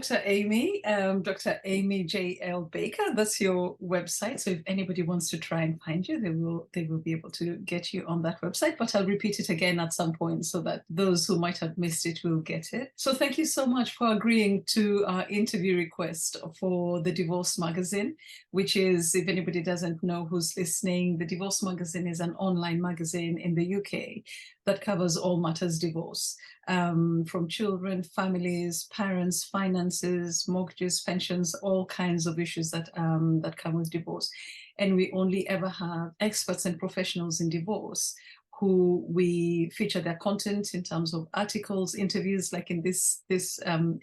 Dr. Amy, Dr. Amy J.L. Baker. That's your website. So if anybody wants to try and find you, they will be able to get you on that website. But I'll repeat it again at some point so that those who might have missed it will get it. So thank you so much for agreeing to our interview request for the Divorce Magazine, which is, if anybody doesn't know who's listening, the Divorce Magazine is an online magazine in the UK that covers all matters divorce, from children, families, parents, finances, mortgages, pensions, all kinds of issues that that come with divorce. And we only ever have experts and professionals in divorce who we feature their content in terms of articles, interviews, like in this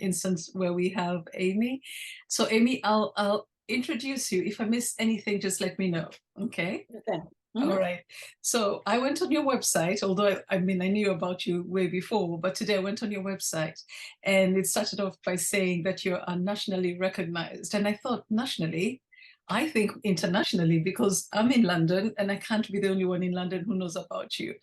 instance where we have Amy. So Amy, I'll introduce you. If I miss anything, just let me know. Okay. Okay. All right. So I went on your website, although I mean, I knew about you way before, but today I went on your website and it started off by saying that you are nationally recognized. And I thought, nationally? I think internationally, because I'm in London and I can't be the only one in London who knows about you.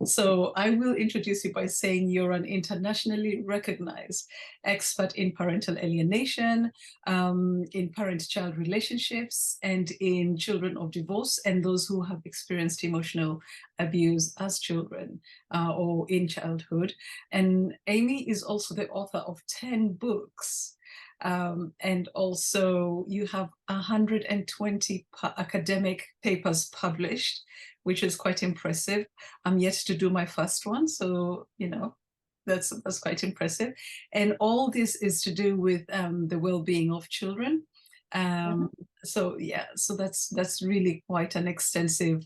So I will introduce you by saying you're an internationally recognized expert in parental alienation, in parent-child relationships, and in children of divorce and those who have experienced emotional abuse as children or in childhood. And Amy is also the author of 10 books. And also you have 120 academic papers published, which is quite impressive. I'm yet to do my first one, so that's quite impressive. And all this is to do with the well-being of children. So yeah, so that's really quite an extensive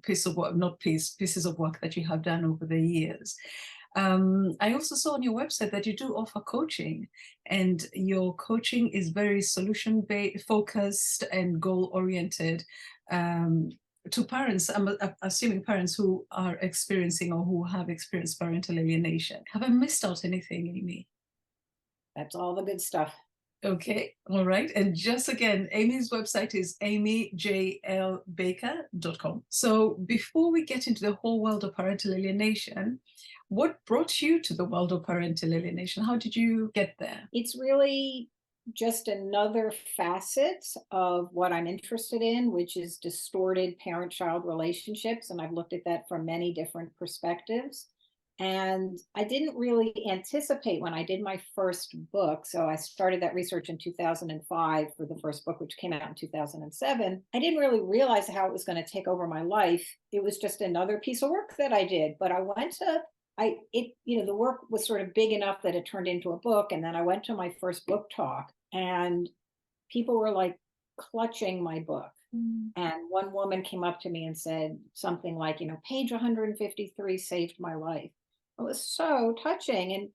pieces of work that you have done over the years. I also saw on your website that you do offer coaching, and your coaching is very solution-based, focused, and goal-oriented to parents. I'm assuming parents who are experiencing or who have experienced parental alienation. Have I missed out anything, Amy? That's all the good stuff. Okay, all right. And just again, Amy's website is amyjlbaker.com. So before we get into the whole world of parental alienation, what brought you to the world of parental alienation? How did you get there? It's really just another facet of what I'm interested in, which is distorted parent-child relationships. And I've looked at that from many different perspectives. And I didn't really anticipate when I did my first book. So I started that research in 2005 for the first book, which came out in 2007. I didn't really realize how it was going to take over my life. It was just another piece of work that I did. But I went to, the work was sort of big enough that it turned into a book. And then I went to my first book talk and people were like clutching my book. And one woman came up to me and said something like, page 153 saved my life. It was so touching. And,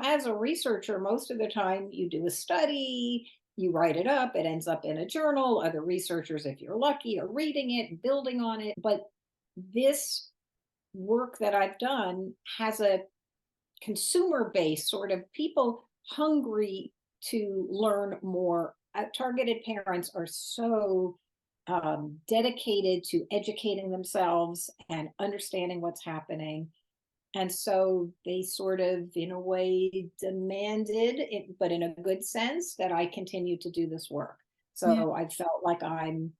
as a researcher, most of the time you do a study, you write it up, it ends up in a journal. Other researchers, if you're lucky, are reading it and building on it. But this work that I've done has a consumer base, sort of people hungry to learn more. Targeted parents are so dedicated to educating themselves and understanding what's happening. And so they sort of, in a way, demanded, but in a good sense, that I continue to do this work. So I felt like I'm,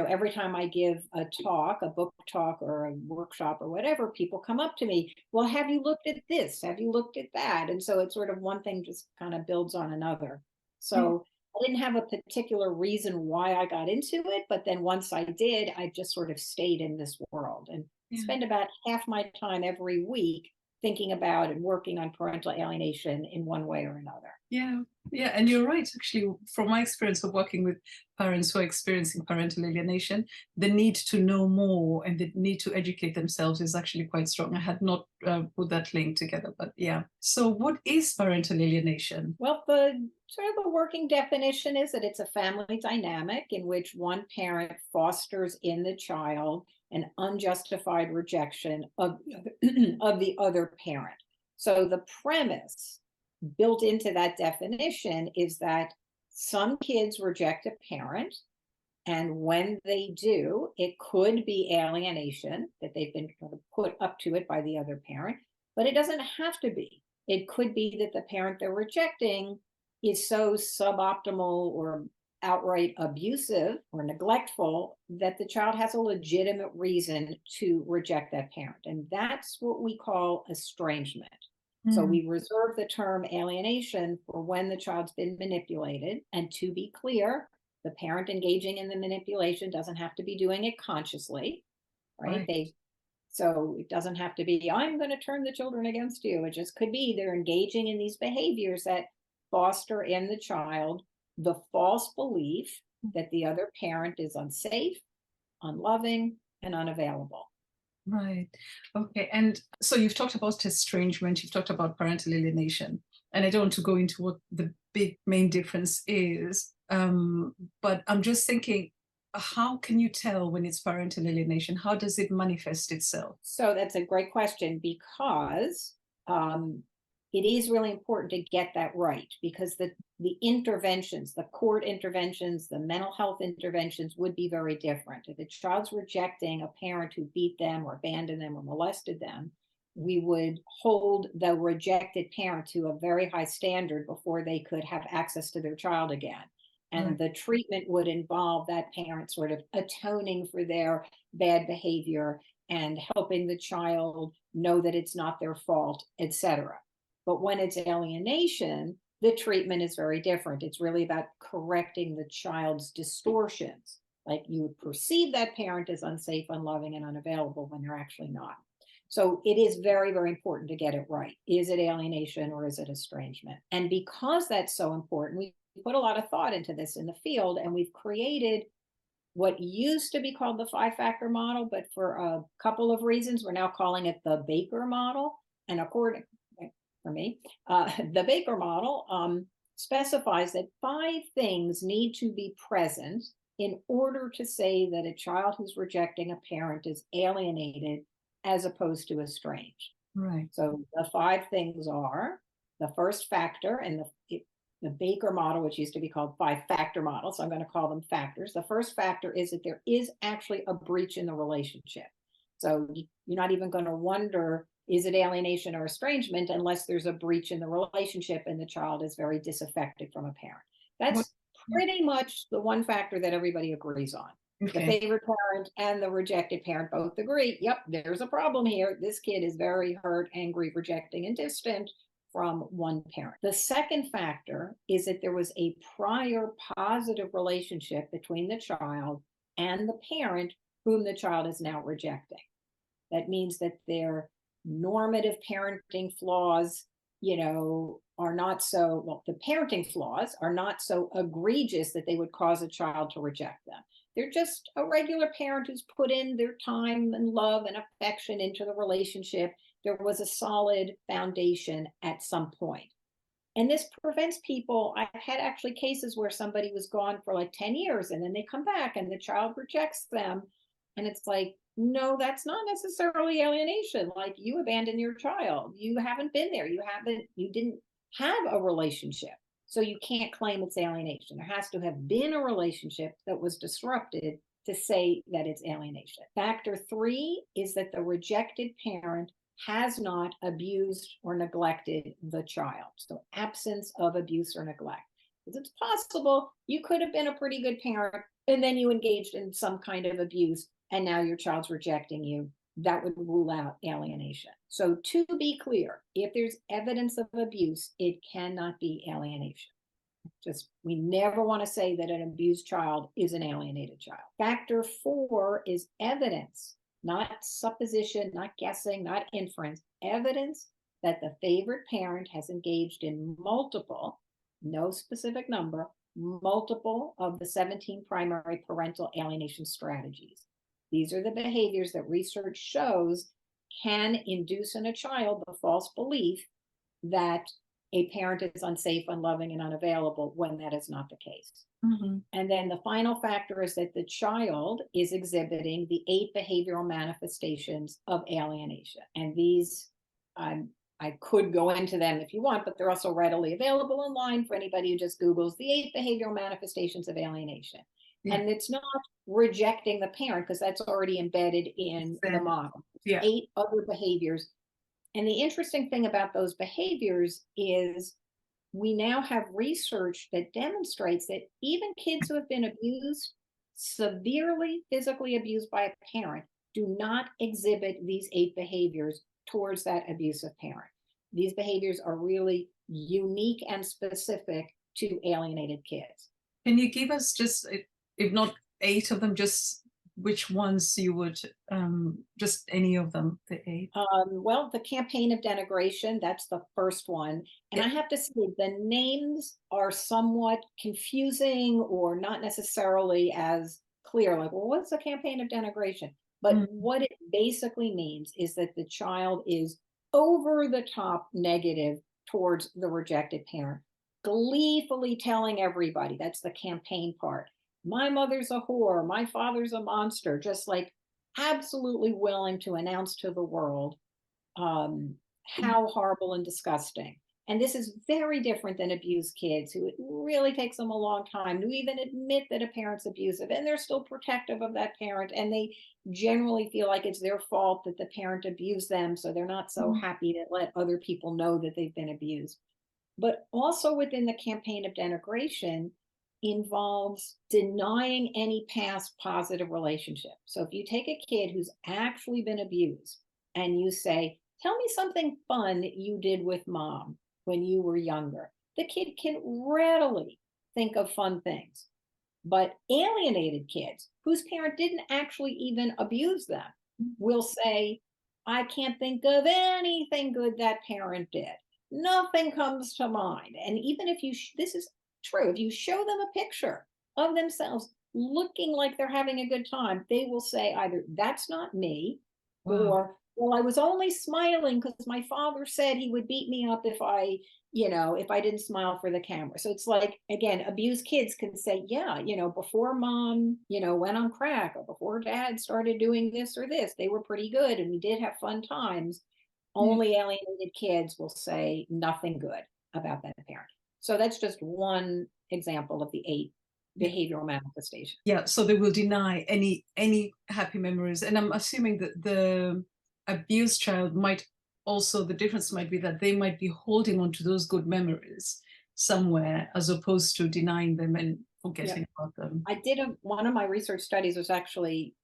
every time I give a talk, a book talk or a workshop or whatever, people come up to me, well, have you looked at this? Have you looked at that? And so it's sort of one thing just kind of builds on another. So I didn't have a particular reason why I got into it, but then once I did, I just sort of stayed in this world and spend about half my time every week thinking about and working on parental alienation in one way or another. Yeah, and you're right. Actually, from my experience of working with parents who are experiencing parental alienation, the need to know more and the need to educate themselves is actually quite strong. I had not put that link together, but yeah. So what is parental alienation? Well, the sort of the working definition is that it's a family dynamic in which one parent fosters in the child an unjustified rejection of the other parent. So the premise built into that definition is that some kids reject a parent, and when they do, it could be alienation, that they've been put up to it by the other parent, but it doesn't have to be. It could be that the parent they're rejecting is so suboptimal or outright abusive or neglectful that the child has a legitimate reason to reject that parent. And that's what we call estrangement. So Mm, we reserve the term alienation for when the child's been manipulated. And to be clear, the parent engaging in the manipulation doesn't have to be doing it consciously, right? right. So it doesn't have to be, I'm going to turn the children against you. It just could be they're engaging in these behaviors that foster in the child the false belief that the other parent is unsafe, unloving, and unavailable. Right. Okay. And so you've talked about estrangement, you've talked about parental alienation, and I don't want to go into what the big main difference is. But I'm just thinking, how can you tell when it's parental alienation? How does it manifest itself? So that's a great question because um, it is really important to get that right because the interventions, the court interventions, the mental health interventions would be very different. If a child's rejecting a parent who beat them or abandoned them or molested them, we would hold the rejected parent to a very high standard before they could have access to their child again. And Right. the treatment would involve that parent sort of atoning for their bad behavior and helping the child know that it's not their fault, etc. But when it's alienation, the treatment is very different. It's really about correcting the child's distortions. Like you would perceive that parent as unsafe, unloving, and unavailable when they're actually not. So it is very, very important to get it right. Is it alienation or is it estrangement? And because that's so important, we put a lot of thought into this in the field, and we've created what used to be called the five-factor model, but for a couple of reasons, we're now calling it the Baker model. And according for me, the Baker model specifies that five things need to be present in order to say that a child who's rejecting a parent is alienated as opposed to estranged. Right. So the five things are the first factor, and the Baker model, which used to be called five-factor model, so I'm going to call them factors. The first factor is that there is actually a breach in the relationship. So you're not even going to wonder, is it alienation or estrangement, unless there's a breach in the relationship and the child is very disaffected from a parent. What? That's pretty much the one factor that everybody agrees on. The Okay. favorite parent and the rejected parent both agree, yep, there's a problem here. This kid is very hurt, angry, rejecting, and distant from one parent. The second factor is that there was a prior positive relationship between the child and the parent whom the child is now rejecting. That means that their normative parenting flaws, are not so, well, the parenting flaws are not so egregious that they would cause a child to reject them. They're just a regular parent who's put in their time and love and affection into the relationship. There was a solid foundation at some point. And this prevents people. I've had actually cases where somebody was gone for like 10 years and then they come back and the child rejects them. And it's like, no, that's not necessarily alienation. Like you abandoned your child. You haven't been there. You didn't have a relationship. So you can't claim it's alienation. There has to have been a relationship that was disrupted to say that it's alienation. Factor three is that the rejected parent has not abused or neglected the child. So absence of abuse or neglect. Because it's possible you could have been a pretty good parent and then you engaged in some kind of abuse and now your child's rejecting you. That would rule out alienation. So to be clear, if there's evidence of abuse, it cannot be alienation. Just, we never want to say that an abused child is an alienated child. Factor four is evidence, not supposition, not guessing, not inference, evidence that the favorite parent has engaged in multiple, no specific number, multiple of the 17 primary parental alienation strategies. These are the behaviors that research shows can induce in a child the false belief that a parent is unsafe, unloving, and unavailable when that is not the case. Mm-hmm. And then the final factor is that the child is exhibiting the 8 behavioral manifestations of alienation. And these, I could go into them if you want, but they're also readily available online for anybody who just Googles the 8 behavioral manifestations of alienation. Yeah. And it's not rejecting the parent because that's already embedded in the model. Yeah. 8 other behaviors. And the interesting thing about those behaviors is we now have research that demonstrates that even kids who have been abused, severely physically abused by a parent, do not exhibit these 8 behaviors towards that abusive parent. These behaviors are really unique and specific to alienated kids. Can you give us just, if not 8 of them, just which ones you would, just any of them, the 8? Well, the campaign of denigration, that's the first one. And Yeah. I have to say, the names are somewhat confusing or not necessarily as clear. Like, well, what's the campaign of denigration? But Mm. what it basically means is that the child is over the top negative towards the rejected parent, gleefully telling everybody, that's the campaign part. My mother's a whore, my father's a monster, just like absolutely willing to announce to the world how horrible and disgusting. And this is very different than abused kids who it really takes them a long time to even admit that a parent's abusive, and they're still protective of that parent. And they generally feel like it's their fault that the parent abused them. So they're not so Mm. happy to let other people know that they've been abused. But also within the campaign of denigration involves denying any past positive relationship. So if you take a kid who's actually been abused and you say, tell me something fun you did with mom when you were younger, the kid can readily think of fun things. But alienated kids whose parent didn't actually even abuse them will say, I can't think of anything good that parent did. Nothing comes to mind. And even if this is true, if you show them a picture of themselves looking like they're having a good time, they will say either, that's not me, Wow. or, well, I was only smiling because my father said he would beat me up if I didn't smile for the camera. So it's like, again, abused kids can say, yeah, before mom, went on crack, or before dad started doing this or this, they were pretty good and we did have fun times. Yeah. Only alienated kids will say nothing good about that parent. So that's just one example of the 8 Yeah. behavioral manifestations. Yeah, so they will deny any happy memories. And I'm assuming that the abused child might also, the difference might be that they might be holding on to those good memories somewhere as opposed to denying them and Yeah. forgetting about them. One of my research studies was actually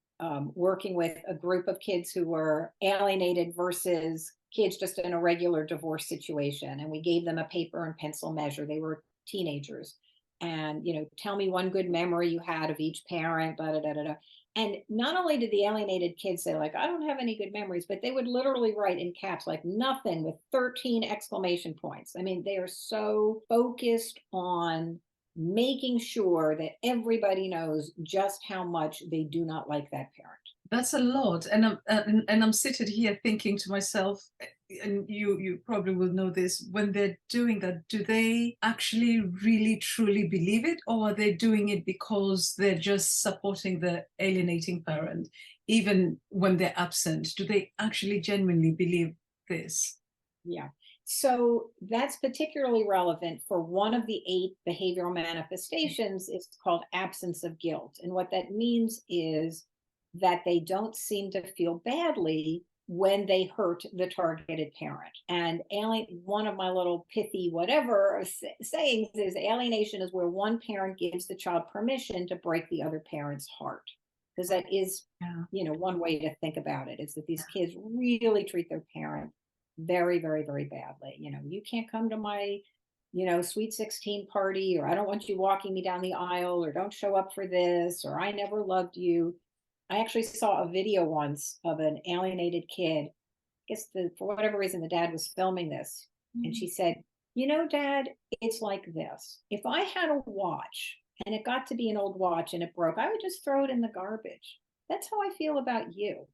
working with a group of kids who were alienated versus kids just in a regular divorce situation. And we gave them a paper and pencil measure. They were teenagers. And, tell me one good memory you had of each parent, da da da da da. And not only did the alienated kids say, like, I don't have any good memories, but they would literally write in caps, like, nothing, with 13 exclamation points. I mean, they are so focused on making sure that everybody knows just how much they do not like that parent. That's a lot, and I'm sitting here thinking to myself, and you probably will know this. When they're doing that, do they actually really truly believe it, or are they doing it because they're just supporting the alienating parent, even when they're absent? Do they actually genuinely believe this? Yeah. So that's particularly relevant for one of the 8 behavioral manifestations. It's called absence of guilt. And what that means is that they don't seem to feel badly when they hurt the targeted parent. And one of my little pithy whatever sayings is, alienation is where one parent gives the child permission to break the other parent's heart. Because that is, Yeah. one way to think about it, is that these kids really treat their parent very, very, very badly. You can't come to my, sweet 16 party, or I don't want you walking me down the aisle, or don't show up for this, or I never loved you. I actually saw a video once of an alienated kid. I guess for whatever reason, the dad was filming this. And Mm. she said, Dad, it's like this. If I had a watch and it got to be an old watch and it broke, I would just throw it in the garbage. That's how I feel about you.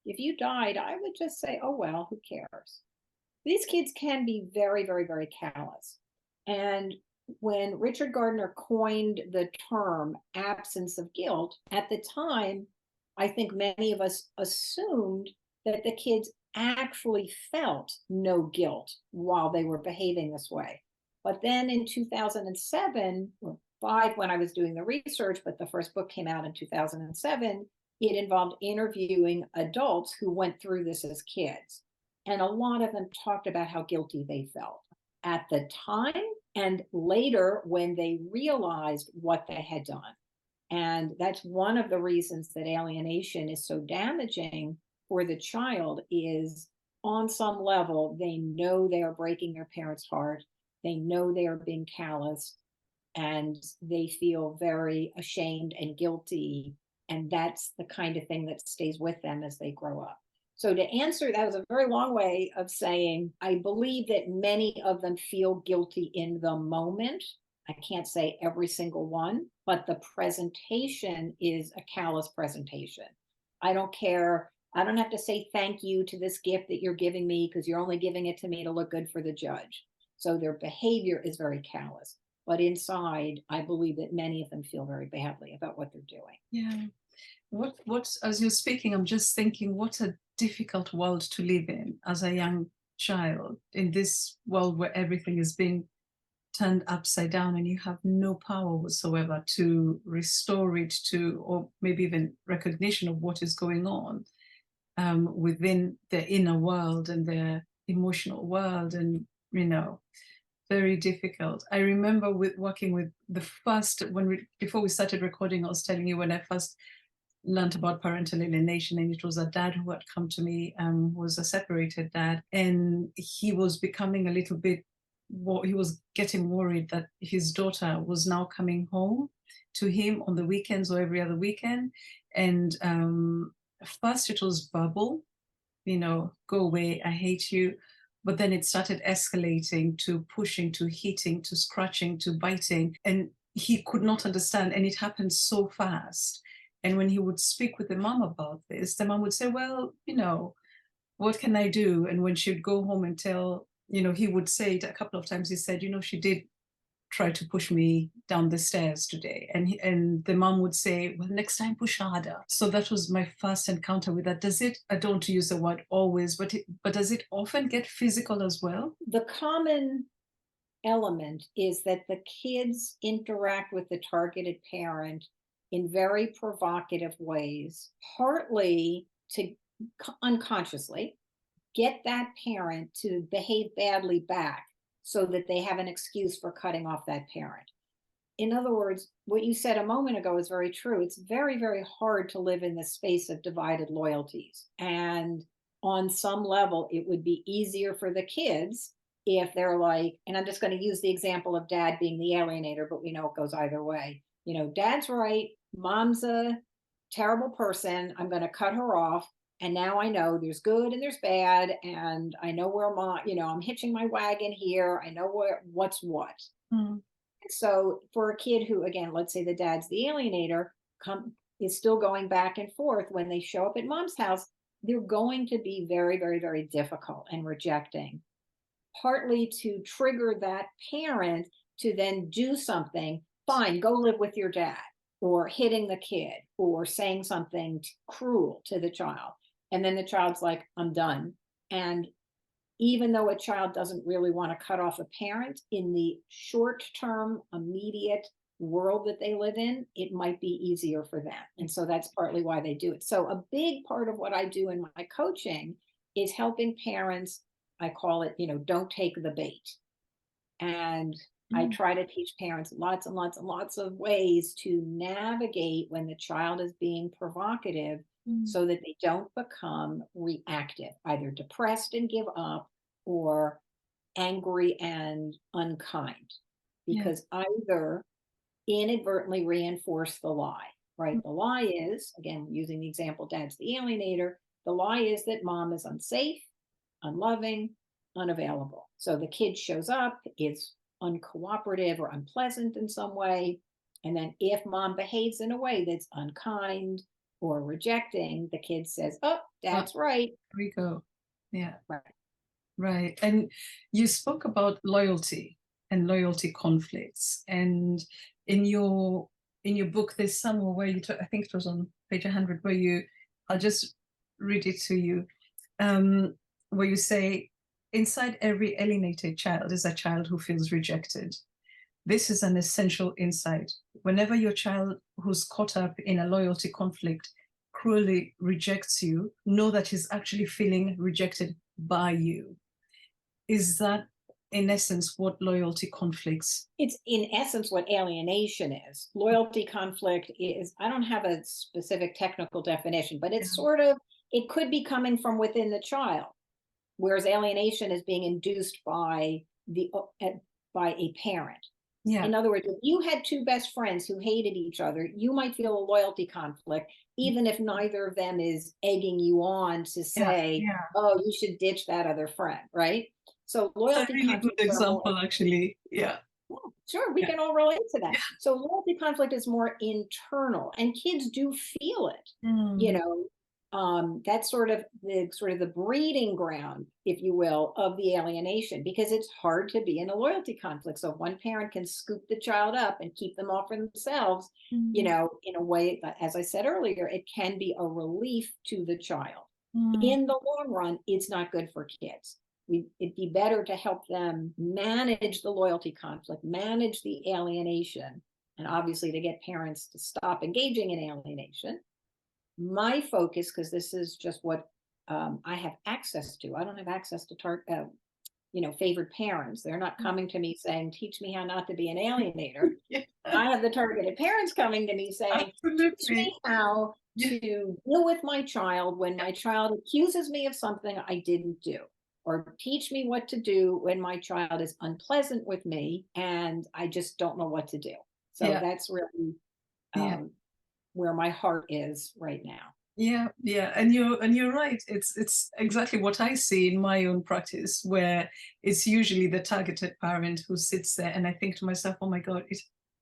If you died, I would just say, oh, well, who cares? These kids can be very, very, very callous. And when Richard Gardner coined the term absence of guilt, at the time, I think many of us assumed that the kids actually felt no guilt while they were behaving this way. But then in 2007, or 5 when I was doing the research, but the first book came out in 2007, it involved interviewing adults who went through this as kids. And a lot of them talked about how guilty they felt. At the time, And later, when they realized what they had done, and that's one of the reasons that alienation is so damaging for the child, is on some level, they know they are breaking their parents' heart. They know they are being callous, and they feel very ashamed and guilty. And that's the kind of thing that stays with them as they grow up. So, to answer, that was a very long way of saying, I believe that many of them feel guilty in the moment. I can't say every single one, but the presentation is a callous presentation. I don't care. I don't have to say thank you to this gift that you're giving me because you're only giving it to me to look good for the judge. So their behavior is very callous. But inside, I believe that many of them feel very badly about what they're doing. Yeah. What, as you're speaking, I'm just thinking, what a difficult world to live in as a young child, in this world where everything is being turned upside down and you have no power whatsoever to restore it, to, or maybe even recognition of what is going on within their inner world and their emotional world. And, you know, very difficult. I remember working with the first, before we started recording, I was telling you when I first learned about parental alienation, and it was a dad who had come to me, was a separated dad, and he was becoming a little bit, he was getting worried that his daughter was now coming home to him on the weekends or every other weekend. And first it was verbal, you know, go away, I hate you. But then it started escalating to pushing, to hitting, to scratching, to biting. And he could not understand. And it happened so fast. And when he would speak with the mom about this, the mom would say, well, you know, what can I do? And when she'd go home and tell, you know, he would say it a couple of times. He said, you know, she did try to push me down the stairs today. And the mom would say, well, next time push harder. So that was my first encounter with that. Does it, I don't want to use the word always, but does it often get physical as well? The common element is that the kids interact with the targeted parent in very provocative ways, partly to unconsciously get that parent to behave badly back so that they have an excuse for cutting off that parent. In other words, what you said a moment ago is very true. It's very, very hard to live in the space of divided loyalties. And on some level, it would be easier for the kids if they're like, and I'm just going to use the example of dad being the alienator, but we know it goes either way. You know, dad's right, mom's a terrible person, I'm going to cut her off. And now I know there's good and there's bad, and I know where I'm hitching my wagon here. I know what's what. Mm. So for a kid who, again, let's say the dad's the alienator, is still going back and forth when they show up at mom's house, they're going to be very, very, very difficult and rejecting, partly to trigger that parent to then do something. Fine, go live with your dad, or hitting the kid, or saying something cruel to the child. And then the child's like, I'm done. And even though a child doesn't really want to cut off a parent, in the short term, immediate world that they live in, it might be easier for them. And so that's partly why they do it. So a big part of what I do in my coaching is helping parents. I call it, don't take the bait. And I try to teach parents lots and lots and lots of ways to navigate when the child is being provocative, so that they don't become reactive, either depressed and give up, or angry and unkind, because either inadvertently reinforce the lie, right? The lie is, again, using the example, dad's the alienator. The lie is that mom is unsafe, unloving, unavailable. So the kid shows up, is uncooperative or unpleasant in some way. And then if mom behaves in a way that's unkind or rejecting, the kid says, oh, dad's right. There we go. Yeah. Right. Right. And you spoke about loyalty and loyalty conflicts. And in your book, there's somewhere where you I think it was on page 100, where I'll just read it to you, where you say, inside every alienated child is a child who feels rejected. This is an essential insight. Whenever your child who's caught up in a loyalty conflict cruelly rejects you, know that he's actually feeling rejected by you. Is that in essence what loyalty conflicts? It's in essence what alienation is. Loyalty conflict is, I don't have a specific technical definition, but Yeah. it's sort of, it could be coming from within the child, whereas alienation is being induced by by a parent. Yeah. In other words, if you had two best friends who hated each other, you might feel a loyalty conflict, even if neither of them is egging you on to Yeah. say, Yeah. oh, you should ditch that other friend, right? So It's a loyalty really good conflicts are more, example, actually. Yeah. yeah, sure, we Yeah. can all relate to that. Yeah. So loyalty conflict is more internal, and kids do feel it. You Mm. know, that's sort of the breeding ground, if you will, of the alienation, because it's hard to be in a loyalty conflict. So if one parent can scoop the child up and keep them all for themselves, Mm. in a way, as I said earlier, it can be a relief to the child. Mm. In the long run, it's not good for kids. It'd be better to help them manage the loyalty conflict, manage the alienation, and obviously to get parents to stop engaging in alienation. My focus, because this is just what I have access to. I don't have access to favored parents. They're not coming to me saying, "Teach me how not to be an alienator." Yeah. I have the targeted parents coming to me saying, "Teach Absolutely. me how Yeah. to deal with my child when my child accuses me of something I didn't do." Or teach me what to do when my child is unpleasant with me and I just don't know what to do. So Yeah. that's really Yeah. um, where my heart is right now. Yeah, yeah, and you're right. It's exactly what I see in my own practice, where it's usually the targeted parent who sits there, and I think to myself, "Oh my God,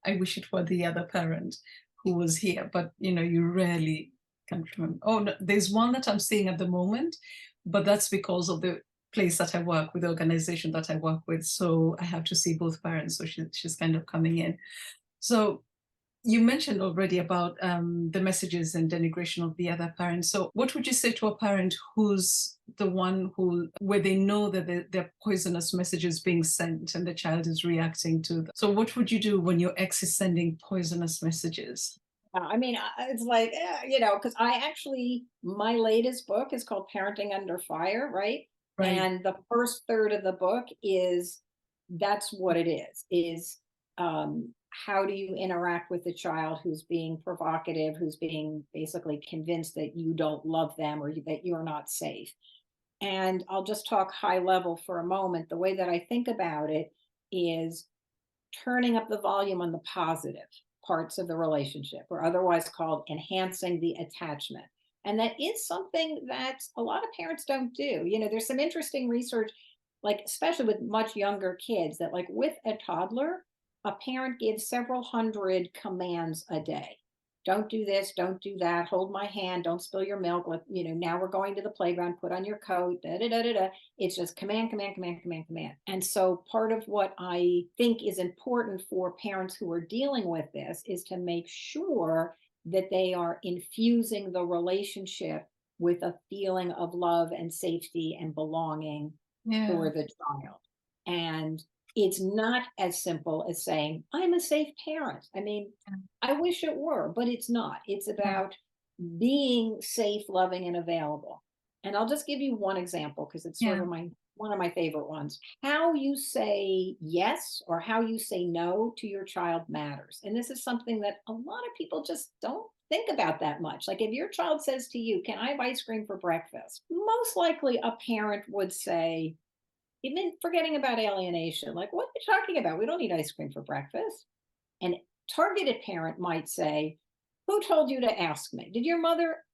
I wish it were the other parent who was here." But you rarely can remember. Oh, no, there's one that I'm seeing at the moment, but that's because of the place that I work with, the organization that I work with. So I have to see both parents. So she's kind of coming in. So you mentioned already about the messages and denigration of the other parent. So, what would you say to a parent who's the one where they know that there are poisonous messages being sent and the child is reacting to them? So, what would you do when your ex is sending poisonous messages? I mean, it's like, because my latest book is called Parenting Under Fire, right? Right. And the first third of the book that's what it is how do you interact with the child who's being provocative, who's being basically convinced that you don't love them or that you're not safe. And I'll just talk high level for a moment. The way that I think about it is turning up the volume on the positive parts of the relationship, or otherwise called enhancing the attachment. And that is something that a lot of parents don't do. There's some interesting research, like especially with much younger kids, that like with a toddler, a parent gives several hundred commands a day. Don't do this, don't do that, hold my hand, don't spill your milk. Now we're going to the playground, put on your coat, da da da da da. It's just command, command, command, command, command. And so part of what I think is important for parents who are dealing with this is to make sure that they are infusing the relationship with a feeling of love and safety and belonging Yeah. for the child. And it's not as simple as saying, I'm a safe parent. I mean, I wish it were, but it's not. It's Yeah. about being safe, loving, and available. And I'll just give you one example because it's sort Yeah. of one of my favorite ones. How you say yes or how you say no to your child matters. And this is something that a lot of people just don't think about that much. Like if your child says to you, "Can I have ice cream for breakfast?" Most likely a parent would say, even forgetting about alienation, like, "What are you talking about? We don't need ice cream for breakfast." And targeted parent might say, "Who told you to ask me? Did your mother,"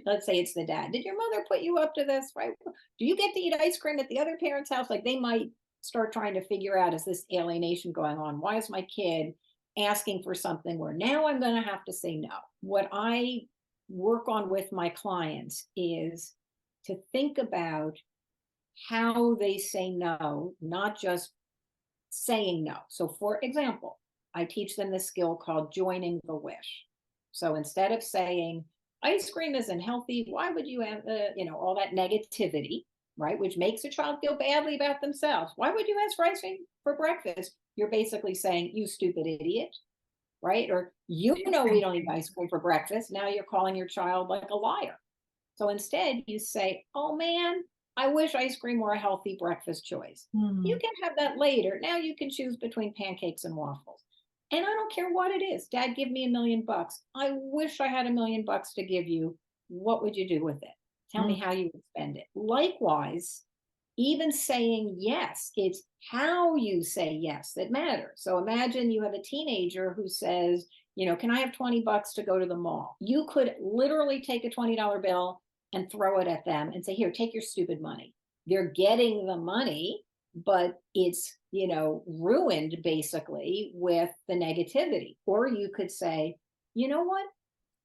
let's say it's the dad, "did your mother put you up to this, right? Do you get to eat ice cream at the other parent's house?" Like they might start trying to figure out, is this alienation going on? Why is my kid asking for something where now I'm going to have to say no? What I work on with my clients is to think about how they say no, not just saying no. So, for example, I teach them this skill called joining the wish. So instead of saying, "Ice cream isn't healthy, why would you have, all that negativity," right? Which makes a child feel badly about themselves. "Why would you ask for ice cream for breakfast?" You're basically saying, "You stupid idiot," right? Or, "You You're know we don't eat thinking. ice cream for breakfast." Now you're calling your child like a liar. So instead, you say, "Oh man, I wish ice cream were a healthy breakfast choice. You Mm. can have that later. Now you can choose between pancakes and waffles. And I don't care what it is. Dad, give me $1,000,000. I wish I had $1,000,000 to give you. What would you do with it? Tell me Mm. how you would spend it. Likewise, even saying yes, it's how you say yes that matters. So imagine you have a teenager who says, can I have $20 to go to the mall? You could literally take a $20 bill and throw it at them and say, here, take your stupid money. They're getting the money, but it's, ruined basically with the negativity. Or you could say, you know what?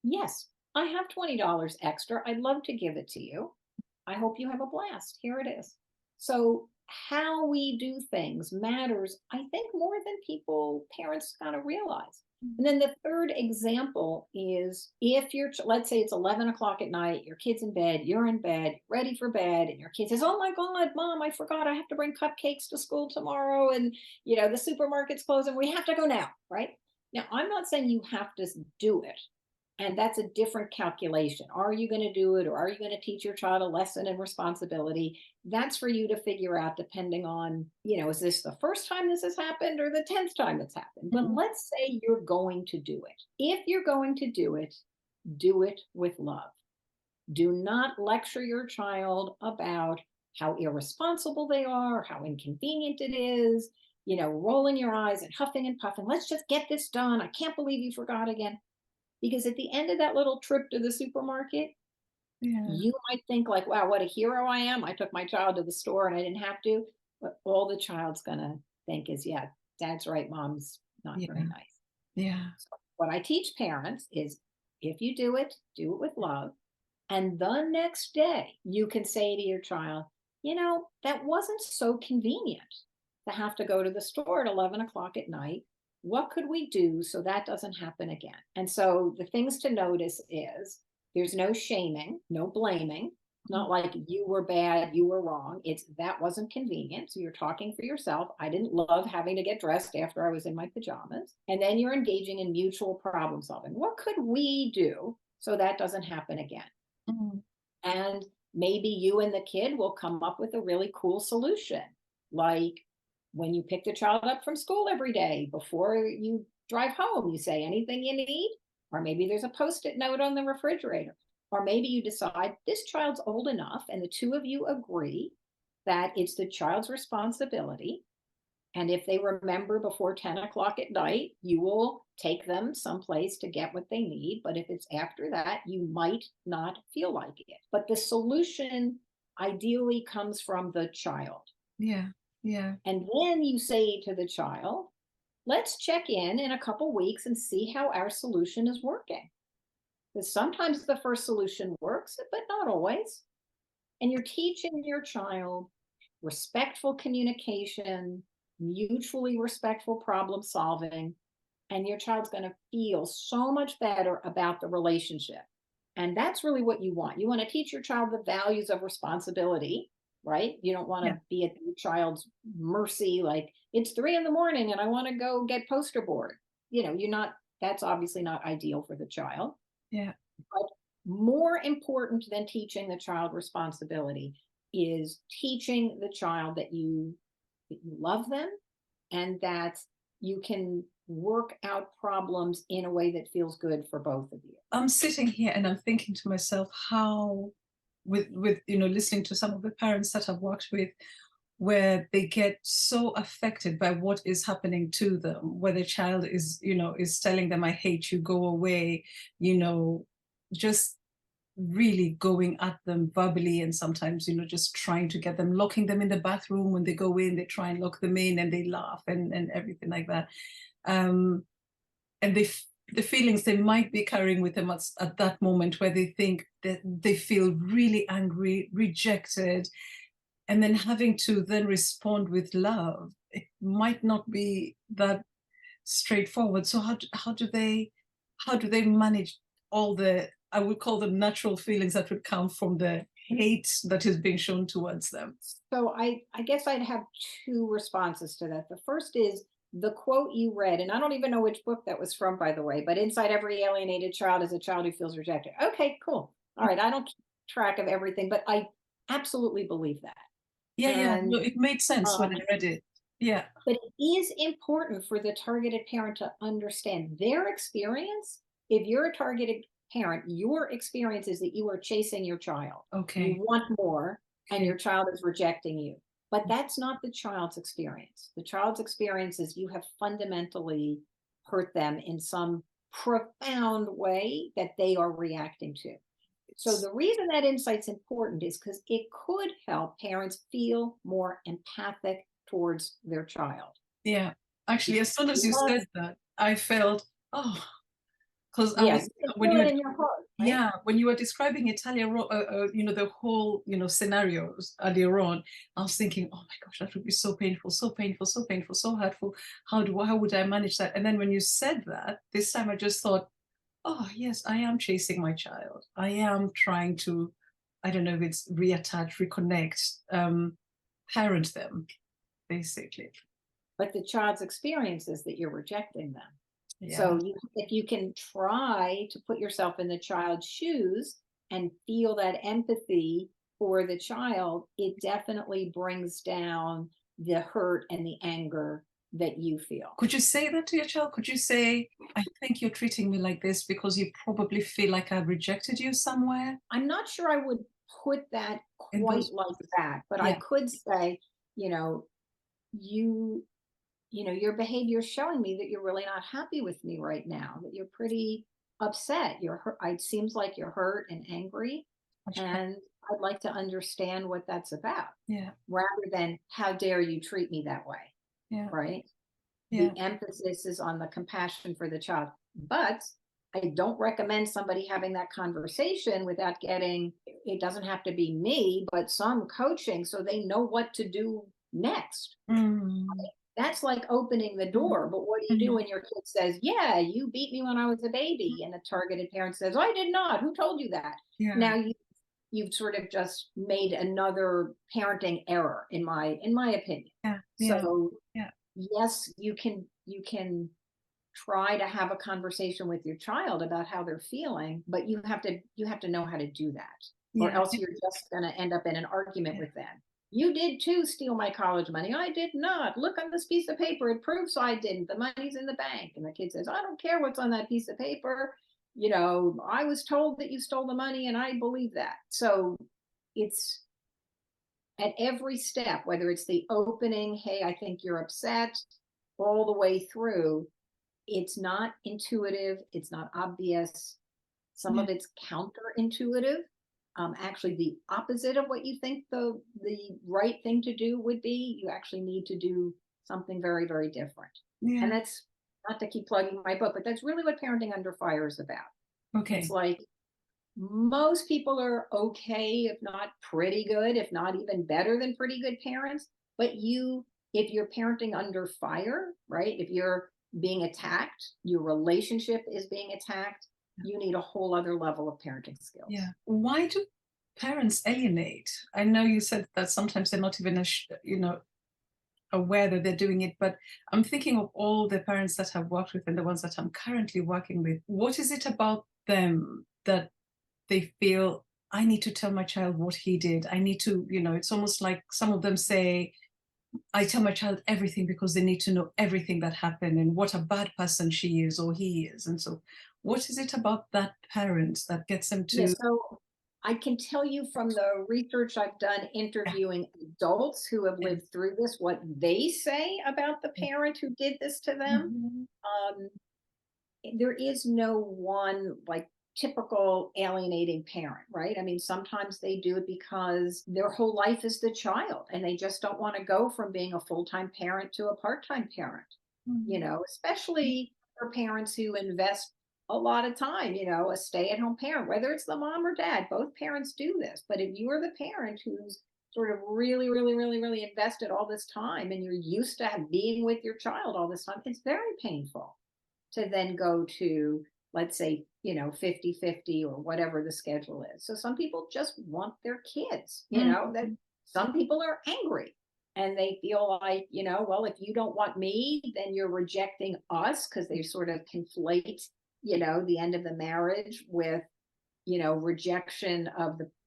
Yes, I have $20 extra. I'd love to give it to you. I hope you have a blast. Here it is. So, how we do things matters, I think, more than parents kind of realize. And then the third example is if let's say it's 11 o'clock at night, your kid's in bed, you're in bed, ready for bed, and your kid says, oh my God, mom, I forgot I have to bring cupcakes to school tomorrow. And, the supermarket's closing. We have to go now, right? Now, I'm not saying you have to do it, and that's a different calculation. Are you going to do it, or are you going to teach your child a lesson in responsibility? That's for you to figure out depending on, is this the first time this has happened or the 10th time it's happened? But Mm. let's say you're going to do it. If you're going to do it with love. Do not lecture your child about how irresponsible they are, how inconvenient it is, rolling your eyes and huffing and puffing. Let's just get this done. I can't believe you forgot again. Because at the end of that little trip to the supermarket, Yeah. you might think like, wow, what a hero I am. I took my child to the store and I didn't have to. But all the child's going to think is, yeah, dad's right. Mom's not very Yeah. nice. Yeah. So what I teach parents is if you do it with love. And the next day, you can say to your child, that wasn't so convenient to have to go to the store at 11 o'clock at night. What could we do so that doesn't happen again? And so the things to notice is there's no shaming, no blaming. Mm. Not like you were bad, you were wrong. It's that wasn't convenient. So you're talking for yourself. I didn't love having to get dressed after I was in my pajamas. And then you're engaging in mutual problem solving. What could we do so that doesn't happen again? Mm. And maybe you and the kid will come up with a really cool solution. Like when you pick the child up from school every day, before you drive home, you say anything you need. Or maybe there's a post it note on the refrigerator. Or maybe you decide this child's old enough, and the two of you agree that it's the child's responsibility, and if they remember before 10 o'clock at night, you will take them someplace to get what they need. But if it's after that, you might not feel like it. But the solution ideally comes from the child. Yeah. Yeah. And then you say to the child, let's check in a couple weeks and see how our solution is working. Because sometimes the first solution works, but not always. And you're teaching your child respectful communication, mutually respectful problem solving, and your child's going to feel so much better about the relationship. And that's really what you want. You want to teach your child the values of responsibility, right? You don't want Yeah. to be at your child's mercy, like it's 3 a.m. and I want to go get poster board. You're not, that's obviously not ideal for the child. Yeah. But more important than teaching the child responsibility is teaching the child that you love them and that you can work out problems in a way that feels good for both of you. I'm sitting here and I'm thinking to myself how with listening to some of the parents that I've worked with where they get so affected by what is happening to them, where the child is telling them, I hate you, go away, you know, just really going at them verbally, and sometimes just trying to get them, locking them in the bathroom. When they go in, they try and lock them in and they laugh and everything like that. um and the feelings they might be carrying with them at that moment, where they think that they feel really angry, rejected, and then having to then respond with love, it might not be that straightforward. So how do they manage all the, I would call them, natural feelings that would come from the hate that is being shown towards them? So I guess I'd have two responses to that. The first is the quote you read, and I don't even know which book that was from, by the way, but inside every alienated child is a child who feels rejected. Okay, cool. All right. I don't keep track of everything, but absolutely believe that. Yeah, yeah. And No, it made sense when um, I read it. Yeah. but it is important for the targeted parent to understand their experience. If you're a targeted parent, your experience is that you are chasing your child. You Okay. want more, and Okay. your child is rejecting you. But that's not the child's experience. The child's experience is you have fundamentally hurt them in some profound way that they are reacting to. So It's, the reason that insight's important is because it could help parents feel more empathic towards their child. yeah. Actually, as soon as you Because, said that, I felt, oh, because I yeah, was you can when feel you it were in your heart, right? yeah, when you were describing Italia, the whole, scenarios earlier on, I was thinking, oh my gosh, that would be so painful, so painful, so painful, so hurtful. How would I manage that? And then when you said that, this time I just thought, oh yes, I am chasing my child. I am trying to, I don't know if it's reattach, reconnect, parent them, basically. But the child's experience is that you're rejecting them. Yeah. So if you can try to put yourself in the child's shoes and feel that empathy for the child, it definitely brings down the hurt and the anger that you feel. Could you say that to your child? Could you say, I think you're treating me like this because you probably feel like I've rejected you somewhere I'm not sure I would put that in quite those like words? that, but I Yeah. could say, you know, you your behavior is showing me that you're really not happy with me right now, that you're pretty upset. You're hurt. It seems like you're hurt and angry. Okay. And I'd like to understand what that's about Yeah. rather than how dare you treat me that way, Yeah. right? Yeah. The emphasis is on the compassion for the child. But I don't recommend somebody having that conversation without getting, it doesn't have to be me, but some coaching so they know what to do next. Mm, That's like opening the mm, door. But what do you do mm, when your kid says, yeah, you beat me when I was a baby? And the targeted parent says, I did not. Who told you that? yeah. Now you've sort of just made another parenting error in my opinion. Yeah. Yeah. So Yeah. yes, you can try to have a conversation with your child about how they're feeling, but you have to know how to do that, or Yeah. else you're just going to end up in an argument Yeah. with them. You did too steal my college money. I did not. Look on this piece of paper. It proves I didn't. The money's in the bank. And the kid says, I don't care what's on that piece of paper. I was told that you stole the money and I believe that. So it's at every step, whether it's the opening, hey, I think you're upset, all the way through, it's not intuitive, it's not obvious. Some Yeah. of it's counterintuitive. Actually, the opposite of what you think the right thing to do would be. You actually need to do something very, very different. And Yeah. that's not to keep plugging my book, but that's really what Parenting Under Fire is about. It's Okay. like most people are okay, if not pretty good, if not even better than pretty good parents. But if you're parenting under fire, right? If you're being attacked, your relationship is being attacked, you need a whole other level of parenting skills. Yeah. Why do parents alienate? I know you said that sometimes they're not even, aware that they're doing it, but I'm thinking of all the parents that I've worked with and the ones that I'm currently working with. What is it about them that they feel I need to tell my child what he did? I need to, it's almost like some of them say, I tell my child everything because they need to know everything that happened and what a bad person she is or he is. And so, what is it about that parent that gets them Yes, to, so I can tell you from the research I've done yeah, interviewing adults who have yeah, lived through this, what they say about the yeah. parent who did this to them. Mhm. Um, there is no one like typical alienating parent, right? I mean, sometimes they do it because their whole life is the child and they just don't want to go from being a full-time parent to a part-time parent, Mhm. especially for parents who invest a lot of time, a stay-at-home parent, whether it's the mom or dad, both parents do this. But if you are the parent who's sort of really, really, really, really invested all this time and you're used to being with your child all this time, it's very painful to then go to, let's say, 50-50 or whatever the schedule is. So some people just want their kids, that Mhm. some people are angry and they feel like, well, if you don't want me, then you're rejecting us, because they sort of conflate, the end of the marriage with, rejection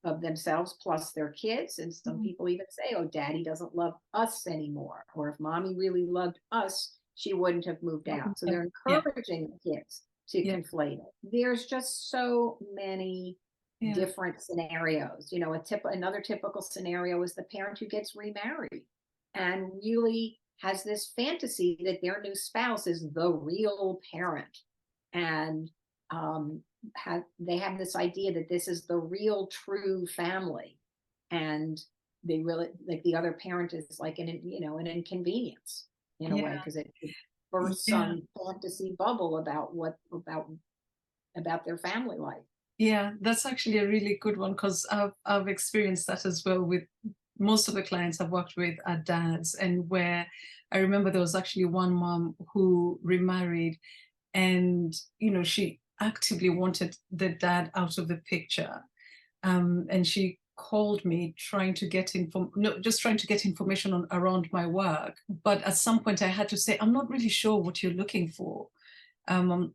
of themselves plus their kids. And some Mhm. people even say, oh, daddy doesn't love us anymore. Or if mommy really loved us, she wouldn't have moved out. So they're Yeah, encouraging the kids to yeah, conflate it. There's just so many yeah, different scenarios. You know, another typical scenario is the parent who gets remarried and really has this fantasy that their new spouse is the real parent. And they have this idea that this is the real true family, and they really like the other parent is like an inconvenience in a yeah, way, because it bursts yeah. some fantasy bubble about about their family life. Yeah, that's actually a really good one because I've experienced that as well with most of the clients I've worked with are dads, and where I remember there was actually one mom who remarried, and she actively wanted the dad out of the picture, and she called me trying to get no, just trying to get information on around my work. But at some point, I had to say, I'm not really sure what you're looking for. And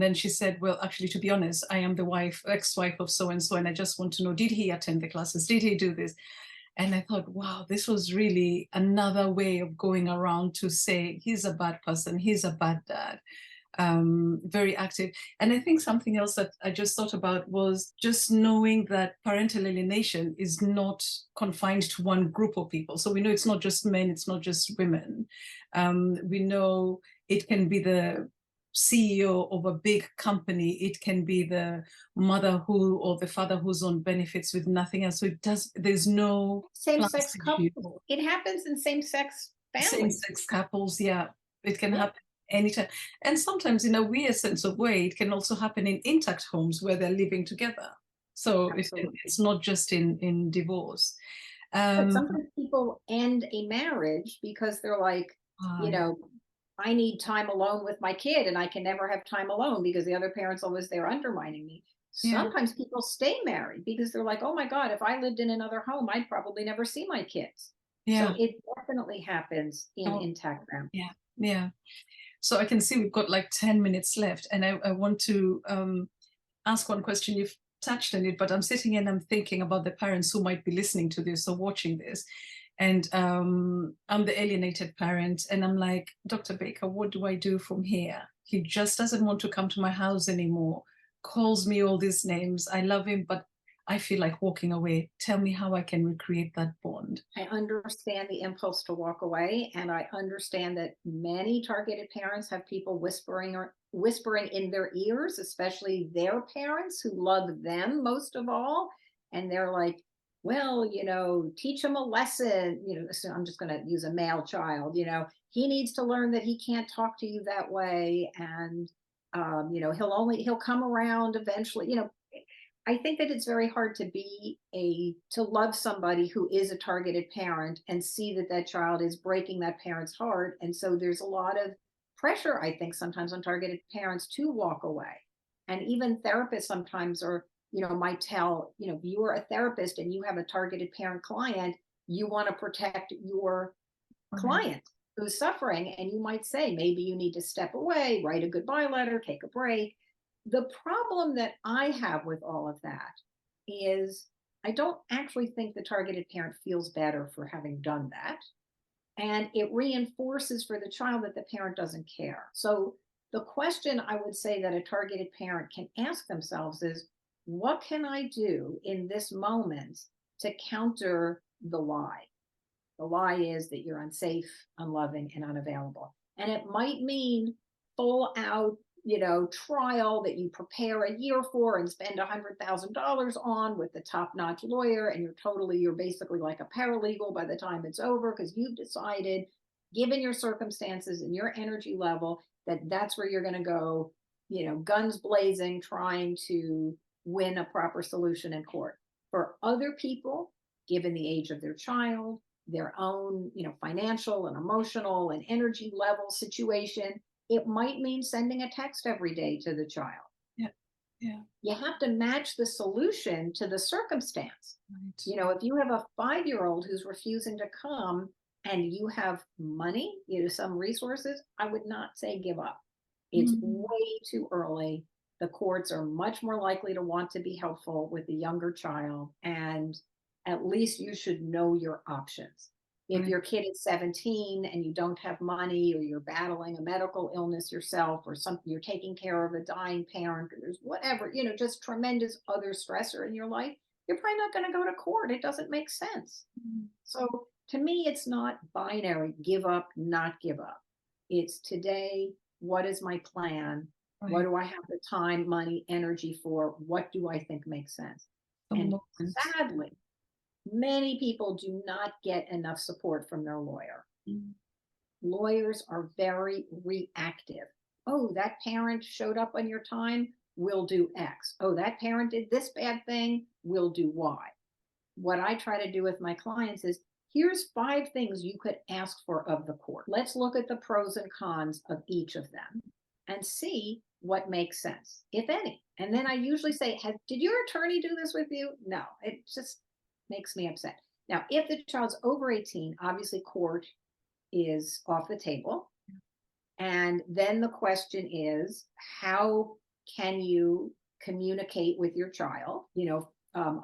then she said, well, actually, to be honest, I am the ex-wife of so and so, and I just want to know, did he attend the classes? Did he do this? And I thought, wow, this was really another way of going around to say he's a bad person, he's a bad dad, very active. And I think something else that I just thought about was just knowing that parental alienation is not confined to one group of people. So we know it's not just men, it's not just women. We know it can be the CEO of a big company, it can be the mother who or the father who's on benefits with nothing else. So there's no Same-sex class couples. issue. It happens in same-sex families. Same-sex couples, yeah, it can Yeah, happen anytime. And sometimes, in a weird sense of way, it can also happen in intact homes where they're living together. So absolutely. it's not just in divorce. But Um, sometimes people end a marriage because they're like, you yeah, know, I need time alone with my kid and I can never have time alone because the other parent's always there undermining me. yeah, Sometimes people stay married because they're like, oh my God, if I lived in another home, I'd probably never see my kids. So yeah. it definitely happens in Oh, intact families. yeah, yeah. So I can see we've got like 10 minutes left, and I want to ask one question. You've touched on it, but I'm sitting and I'm thinking about the parents who might be listening to this or watching this. And I'm the alienated parent, and I'm like, Dr. Baker, what do I do from here? He just doesn't want to come to my house anymore, calls me all these names. I love him, but I feel like walking away. Tell me how I can recreate that bond. I understand the impulse to walk away, and I understand that many targeted parents have people whispering in their ears, especially their parents who love them most of all. And they're like, well, teach him a lesson. So I'm just going to use a male child. He needs to learn that he can't talk to you that way, and he'll come around eventually. I think that it's very hard to love somebody who is a targeted parent and see that that child is breaking that parent's heart. And so there's a lot of pressure, I think, sometimes on targeted parents to walk away. And even therapists sometimes might tell, if you are a therapist and you have a targeted parent client, you want to protect your Right. client who's suffering. And you might say, maybe you need to step away, write a goodbye letter, take a break. The problem that I have with all of that is I don't actually think the targeted parent feels better for having done that. And it reinforces for the child that the parent doesn't care. So the question I would say that a targeted parent can ask themselves is, what can I do in this moment to counter the lie? The lie is that you're unsafe, unloving, and unavailable. And it might mean full out, trial that you prepare a year for and spend $100,000 on with the top notch lawyer. And you're basically like a paralegal by the time it's over because you've decided, given your circumstances and your energy level, that that's where you're going to go, guns blazing, trying to win a proper solution in court. For other people, given the age of their child, their own, financial and emotional and energy level situation, it might mean sending a text every day to the child. Yeah. Yeah. You have to match the solution to the circumstance. Right. If you have a 5-year-old who's refusing to come and you have money, some resources, I would not say give up. It's Mm. way too early. The courts are much more likely to want to be helpful with the younger child, and at least you should know your options. If Right. your kid is 17 and you don't have money, or you're battling a medical illness yourself, or something, you're taking care of a dying parent, or there's whatever, just tremendous other stressor in your life, you're probably not going to go to court. It doesn't make sense. Mm. So to me, it's not binary, give up, not give up. It's today, what is my plan? What Right. do I have the time, money, energy for? What do I think makes sense? The And moment. sadly, many people do not get enough support from their lawyer. Mm. Lawyers are very reactive. Oh, that parent showed up on your time, we'll do X. Oh, that parent did this bad thing, we'll do Y. What I try to do with my clients is, here's 5 things you could ask for of the court. Let's look at the pros and cons of each of them and see what makes sense, if any. And then I usually say, did your attorney do this with you? No, it just makes me upset. Now, if the child's over 18, obviously court is off the table. And then the question is, how can you communicate with your child,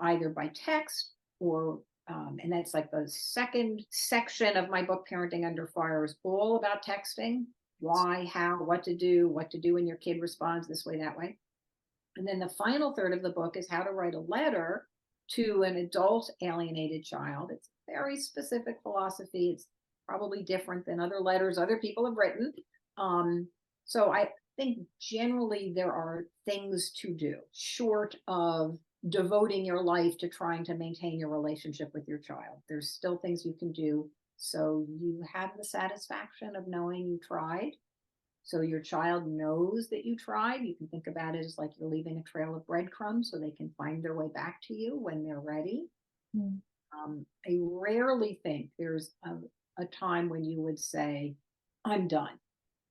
either by text or, and that's like the second section of my book, Parenting Under Fire, is all about texting. Why, how, what to do when your kid responds this way, that way. And then the final third of the book is how to write a letter to an adult alienated child. It's a very specific philosophy. It's probably different than other letters other people have written. So I think generally there are things to do short of devoting your life to trying to maintain your relationship with your child. There's still things you can do so you have the satisfaction of knowing you tried. So your child knows that you tried. You can think about it as like you're leaving a trail of breadcrumbs so they can find their way back to you when they're ready. Mm. I rarely think there's a time when you would say, I'm done,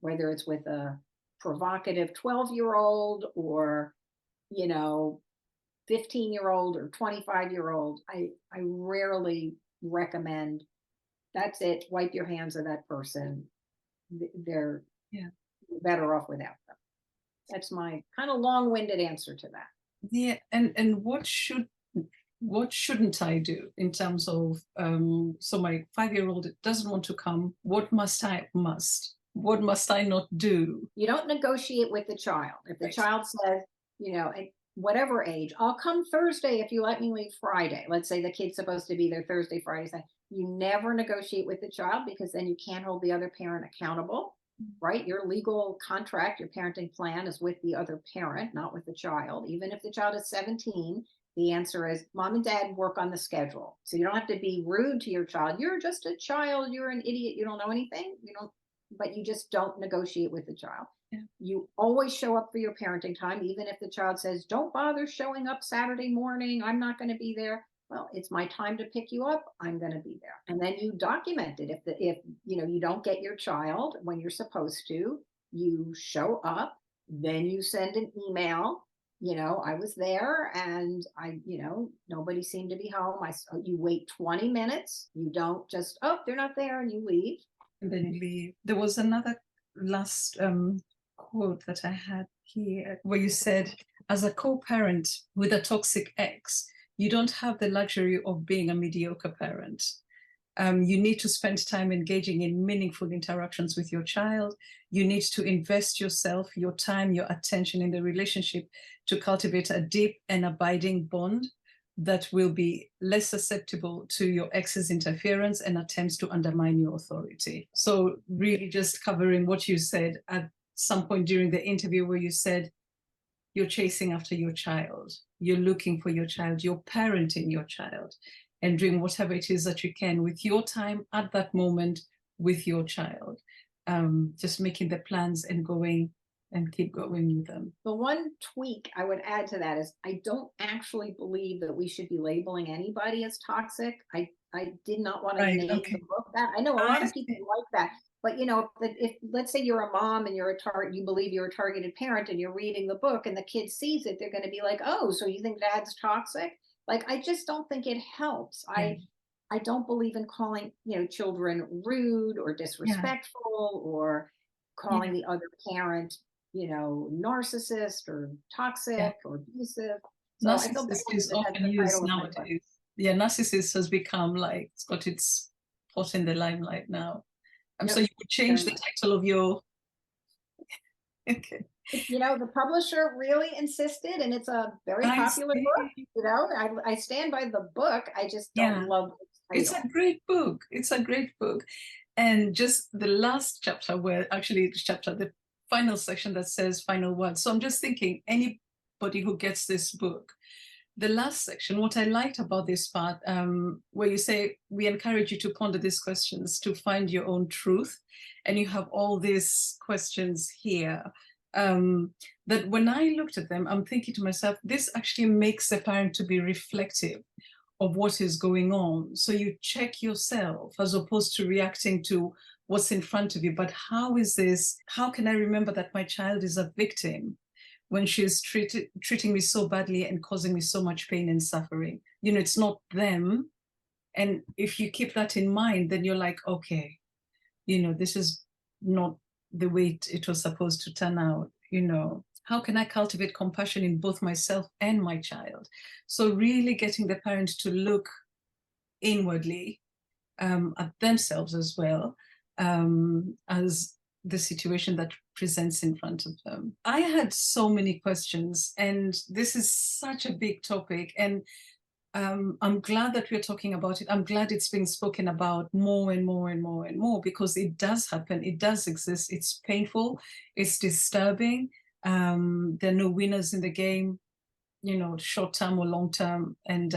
whether it's with a provocative 12-year-old or, 15-year-old or 25-year-old. I rarely recommend, that's it, wipe your hands of that person. They're Yeah. better off without them. That's my kind of long-winded answer to that. Yeah. And what shouldn't I do in terms of so my 5-year-old doesn't want to come. What must I not do? You don't negotiate with the child. If the Right. child says, at whatever age, I'll come Thursday if you let me leave Friday. Let's say the kid's supposed to be there Thursday, Friday. You never negotiate with the child, because then you can't hold the other parent accountable, right? Your legal contract, your parenting plan is with the other parent, not with the child. Even if the child is 17, the answer is mom and dad work on the schedule. So you don't have to be rude to your child. You're just a child. You're an idiot. You don't know anything. But you just don't negotiate with the child. Yeah. You always show up for your parenting time, even if the child says, don't bother showing up Saturday morning, I'm not going to be there. Well, it's my time to pick you up, I'm going to be there. And then you document it. If you don't get your child when you're supposed to, you show up, then you send an email, I was there and nobody seemed to be home. You wait 20 minutes. You don't just, oh, they're not there, and you leave. And then you leave. There was another last quote that I had here where you said, as a co-parent with a toxic ex, you don't have the luxury of being a mediocre parent. You need to spend time engaging in meaningful interactions with your child. You need to invest yourself, your time, your attention in the relationship to cultivate a deep and abiding bond that will be less susceptible to your ex's interference and attempts to undermine your authority. So really just covering what you said at some point during the interview, where you said you're chasing after your child, you're looking for your child, you're parenting your child, and doing whatever it is that you can with your time at that moment with your child. Just making the plans and going and keep going with them. The one tweak I would add to that is, I don't actually believe that we should be labeling anybody as toxic. I did not want to Right. name Okay. the book that. I know a lot I of people see. like that, but if let's say you're a mom and you believe you're a targeted parent and you're reading the book and the kid sees it, they're going to be like, oh, so you think dad's toxic? Like, I just don't think it helps. Yeah. I don't believe in calling, children rude or Yeah. disrespectful, or calling Yeah. the other parent narcissist or Yeah. toxic or abusive. So I feel Narcissist bad is that that's often the used title of my book. nowadays. Yeah, narcissist has become like it's got its pot in the limelight now. So Yep, you would change very the much. title of your okay. The publisher really insisted, and it's a very I popular book. see. I stand by the book. I just don't Yeah. love the It's a title. great book. It's a great book. And just the last chapter where actually the chapter, the final section that says final words. So I'm just thinking anybody who gets this book, the last section, what I liked about this part, where you say, we encourage you to ponder these questions to find your own truth. And you have all these questions here. That when I looked at them, I'm thinking to myself, this actually makes the parent to be reflective of what is going on. So you check yourself as opposed to reacting to what's in front of you. But how is this? How can I remember that my child is a victim when she's treating me so badly and causing me so much pain and suffering? It's not them. And if you keep that in mind, then you're like, okay, this is not the way it was supposed to turn out. How can I cultivate compassion in both myself and my child? So really getting the parent to look inwardly, at themselves as well, as the situation that presents in front of them. I had so many questions, and this is such a big topic. And I'm glad that we're talking about it. I'm glad it's being spoken about more and more and more and more, because it does happen. It does exist. It's painful. It's disturbing. There are no winners in the game, short term or long term. And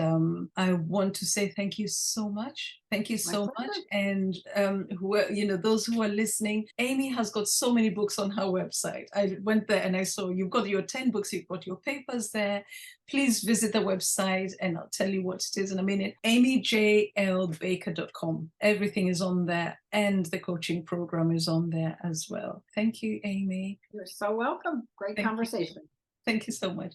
I want to say thank you so much. Thank you My so much. pleasure. And those who are listening, Amy has got so many books on her website. I went there and I saw you've got your 10 books, you've got your papers there. Please visit the website and I'll tell you what it is in a minute. amyjlbaker.com. Everything is on there, and the coaching program is on there as well. Thank you, Amy. You're so welcome. Great Thank you. conversation. Thank you so much.